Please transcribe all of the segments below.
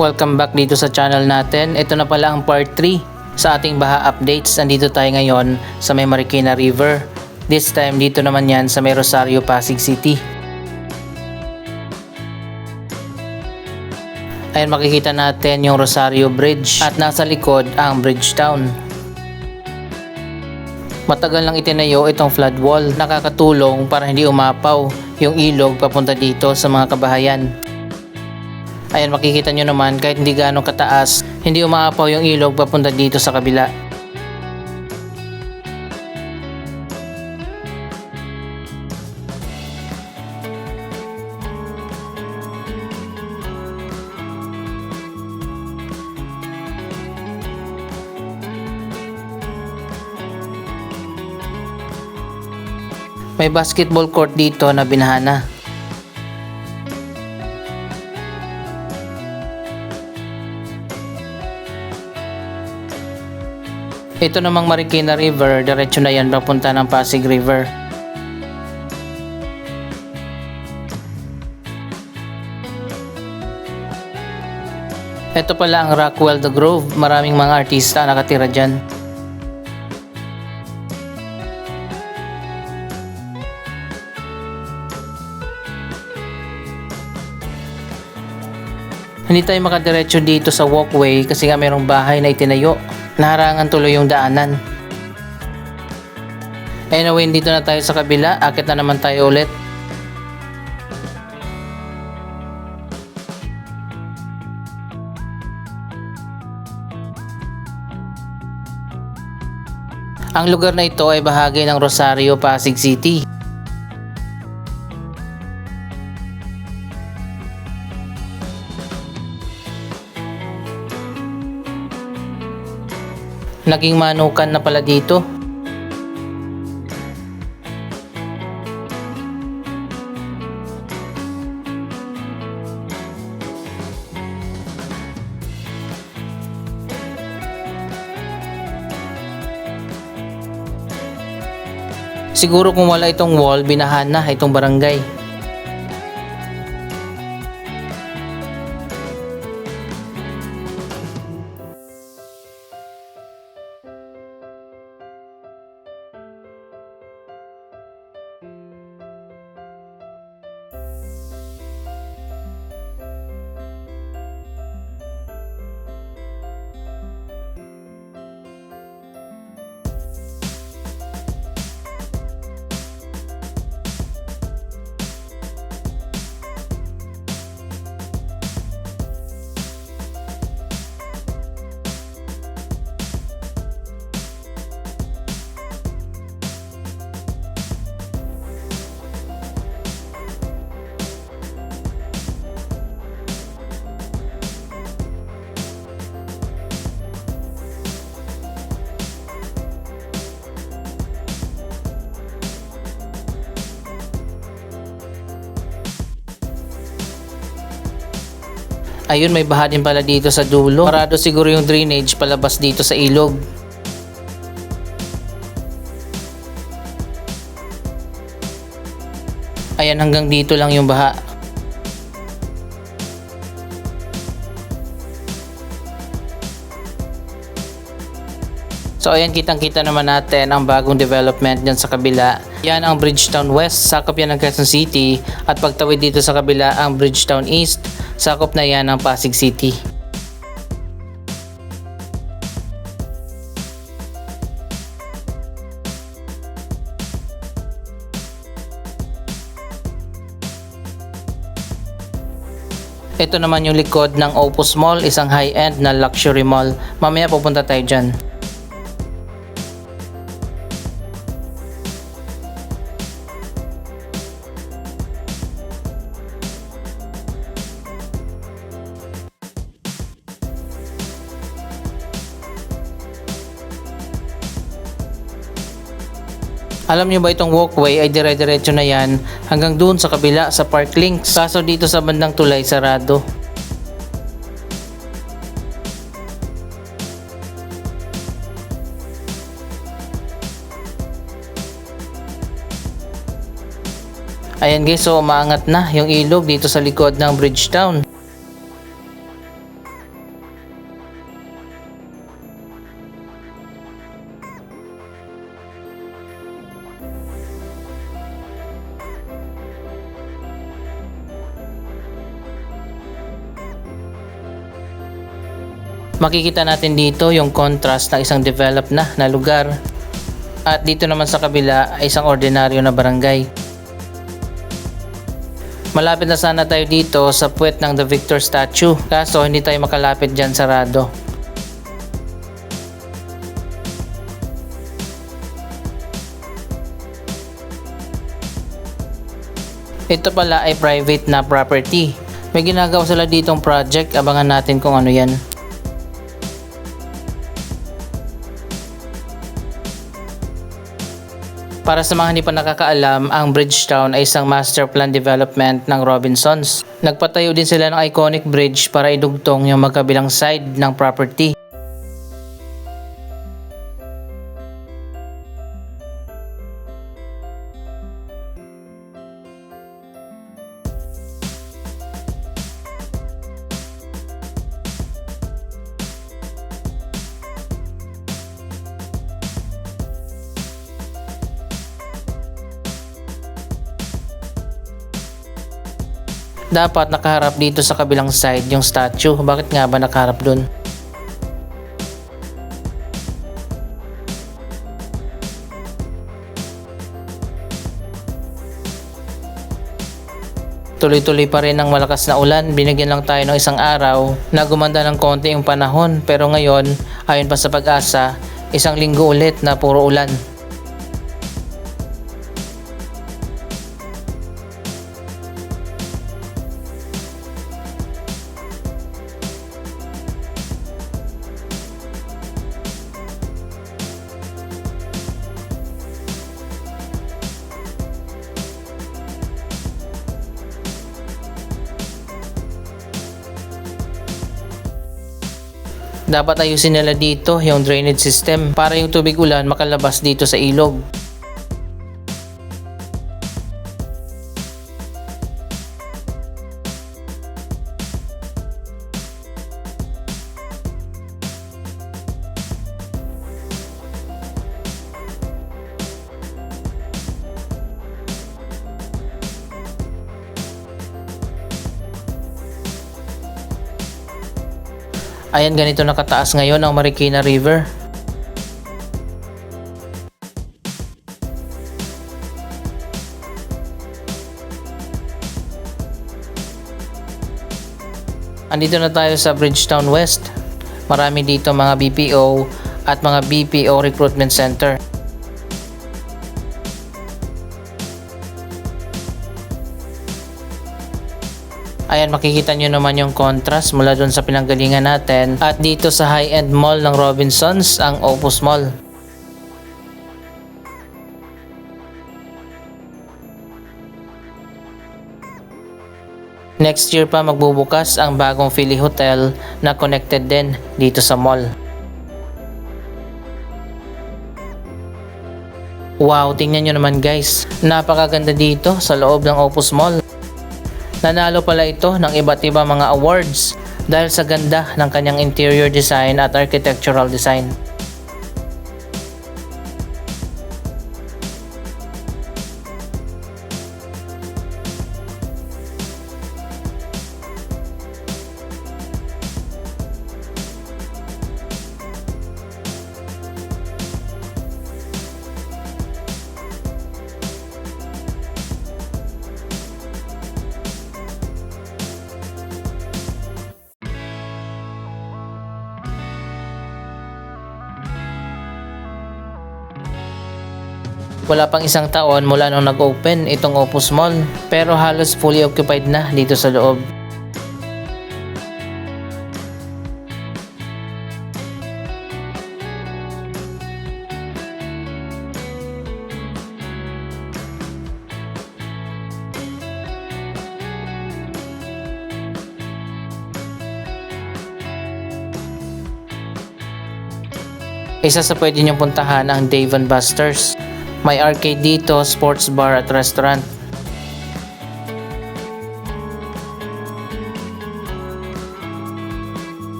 Welcome back dito sa channel natin. Ito na pala ang part 3 sa ating baha updates. Nandito tayo ngayon sa may Marikina River. This time dito naman yan sa may Rosario, Pasig City. Ayan, makikita natin yung Rosario Bridge at nasa likod ang Bridgetown. Matagal lang itinayo itong flood wall. Nakakatulong para hindi umapaw yung ilog papunta dito sa mga kabahayan. Ayan, makikita nyo naman kahit hindi gaano kataas, hindi umaapaw yung ilog papunta dito sa kabila. May basketball court dito na binahana. Ito namang Marikina River, diretso na yan papunta ng Pasig River. Ito pala ang Rockwell The Grove, maraming mga artista nakatira dyan. Hindi tayo makadiretso dito sa walkway kasi nga mayroong bahay na itinayo. Naharangan tuloy yung daanan. Anyway, dito na tayo sa kabila. Akit na naman tayo ulit. Ang lugar na ito ay bahagi ng Rosario, Pasig City. Naging manukan na pala dito. Siguro kung wala itong wall, binahan na itong barangay. Ayun, may baha din pala dito sa dulo. Parado siguro yung drainage palabas dito sa ilog. Ayan, hanggang dito lang yung baha. So ayan, kitang-kita naman natin ang bagong development dyan sa kabila. Yan ang Bridgetown West, sakop yan ng Quezon City. At pagtawid dito sa kabila ang Bridgetown East, sakop na yan ng Pasig City. Ito naman yung likod ng Opus Mall, isang high-end na luxury mall. Mamaya pupunta tayo dyan. Alam nyo ba itong walkway ay dire-diretso na yan hanggang doon sa kabila sa Park Links. Kaso dito sa bandang tulay sarado. Ayan guys, so umaangat na yung ilog dito sa likod ng Bridgetown. Makikita natin dito yung contrast ng isang developed na lugar. At dito naman sa kabila ay isang ordinaryo na barangay. Malapit na sana tayo dito sa puwet ng The Victor statue, kaso hindi tayo makalapit dyan, sarado. Ito pala ay private na property. May ginagawa sila ditong project, abangan natin kung ano yan. Para sa mga hindi pa nakakaalam, ang Bridgetown ay isang master plan development ng Robinsons. Nagpatayo din sila ng iconic bridge para idugtong yung magkabilang side ng property. Dapat nakaharap dito sa kabilang side yung statue. Bakit nga ba nakaharap dun? Tuloy-tuloy pa rin ang malakas na ulan. Binigyan lang tayo ng isang araw na gumanda ng konti yung panahon. Pero ngayon, ayon pa sa Pag-asa, isang linggo ulit na puro ulan. Dapat ayusin nila dito yung drainage system para yung tubig ulan makalabas dito sa ilog. Ayan, ganito nakataas ngayon ang Marikina River. Andito na tayo sa Bridgetown West. Marami dito mga BPO at mga BPO Recruitment Center. Ayan, makikita nyo naman yung contrast mula dun sa pinanggalingan natin at dito sa high-end mall ng Robinsons, ang Opus Mall. Next year pa magbubukas ang bagong Philly Hotel na connected din dito sa mall. Wow, tingnan nyo naman guys. Napakaganda dito sa loob ng Opus Mall. Nanalo pala ito ng iba't ibang mga awards dahil sa ganda ng kanyang interior design at architectural design. Wala pang isang taon mula nung nag-open itong Opus Mall, pero halos fully occupied na dito sa loob. Isa sa pwede niyong puntahan ang Dave & Buster's. May arcade dito, sports bar at restaurant.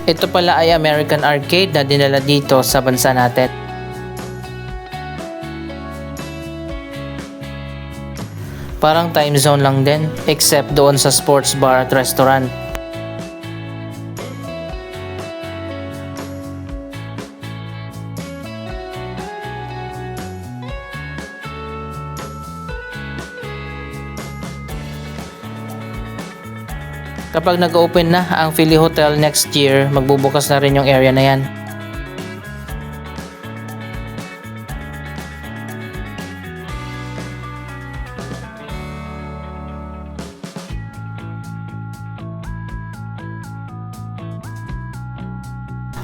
Ito pala ay American arcade na dinala dito sa bansa natin. Parang time zone lang din, except doon sa sports bar at restaurant. Kapag nag-open na ang Philly Hotel next year, magbubukas na rin yung area na yan.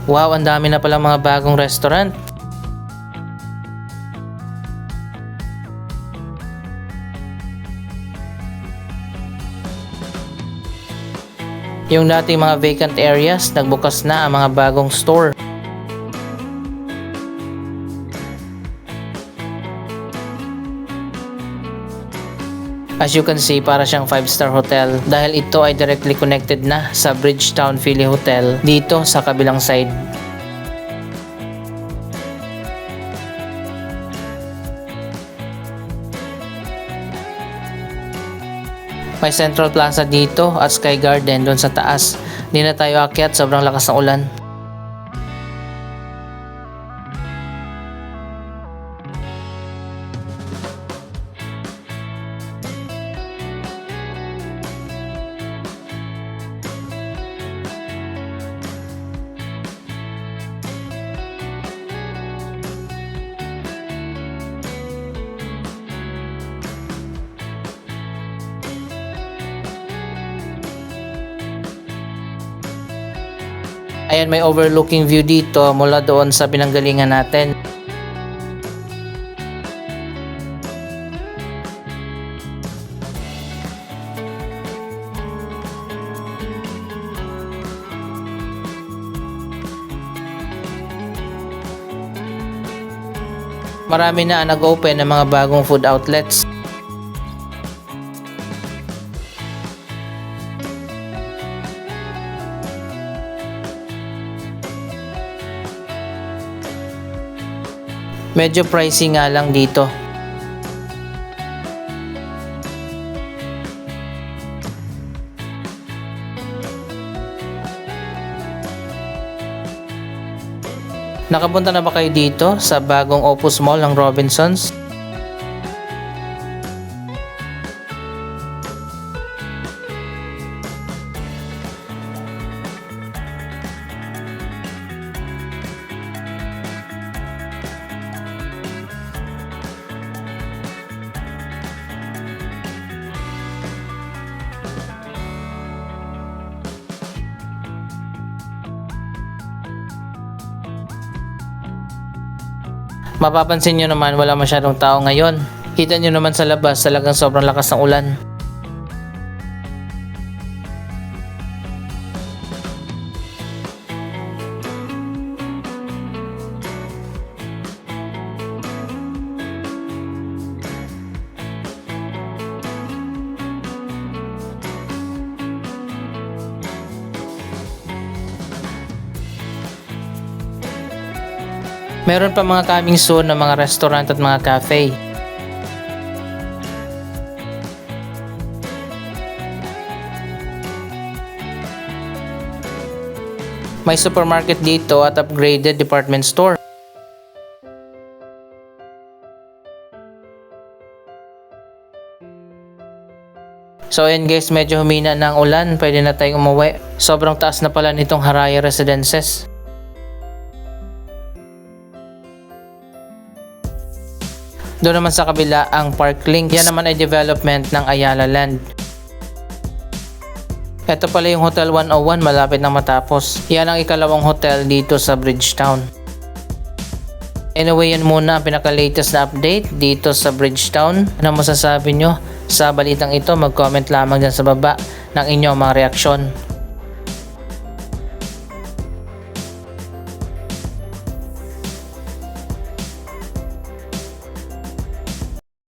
Wow, ang dami na palang mga bagong restaurant. Yung dating mga vacant areas, nagbukas na ang mga bagong store. As you can see, para siyang 5-star hotel dahil ito ay directly connected na sa Bridgetown Philly Hotel dito sa kabilang side. May Central Plaza dito at Sky Garden doon sa taas. Di na tayo akyat, sobrang lakas ng ulan. Ayan, may overlooking view dito mula doon sa pinanggalingan natin. Marami na nag-open ng mga bagong food outlets. Medyo pricey nga lang dito. Nakapunta na ba kayo dito sa bagong Opus Mall ng Robinsons? Mapapansin nyo naman wala masyadong tao ngayon. Kita nyo naman sa labas talagang sobrang lakas ng ulan. Meron pa mga coming soon na mga restaurant at mga cafe. May supermarket dito at upgraded department store. So ayan guys, medyo humina na ang ulan, pwede na tayong umuwi. Sobrang taas na pala nitong Haraya Residences. Doon naman sa kabila ang Parklink. Yan naman ay development ng Ayala Land. Ito pala yung Hotel 101, malapit na matapos. Yan ang ikalawang hotel dito sa Bridgetown. Anyway, yan muna ang pinaka-latest na update dito sa Bridgetown. Ano masasabi nyo sa balitang ito? Mag-comment lamang dyan sa baba ng inyong mga reaksyon.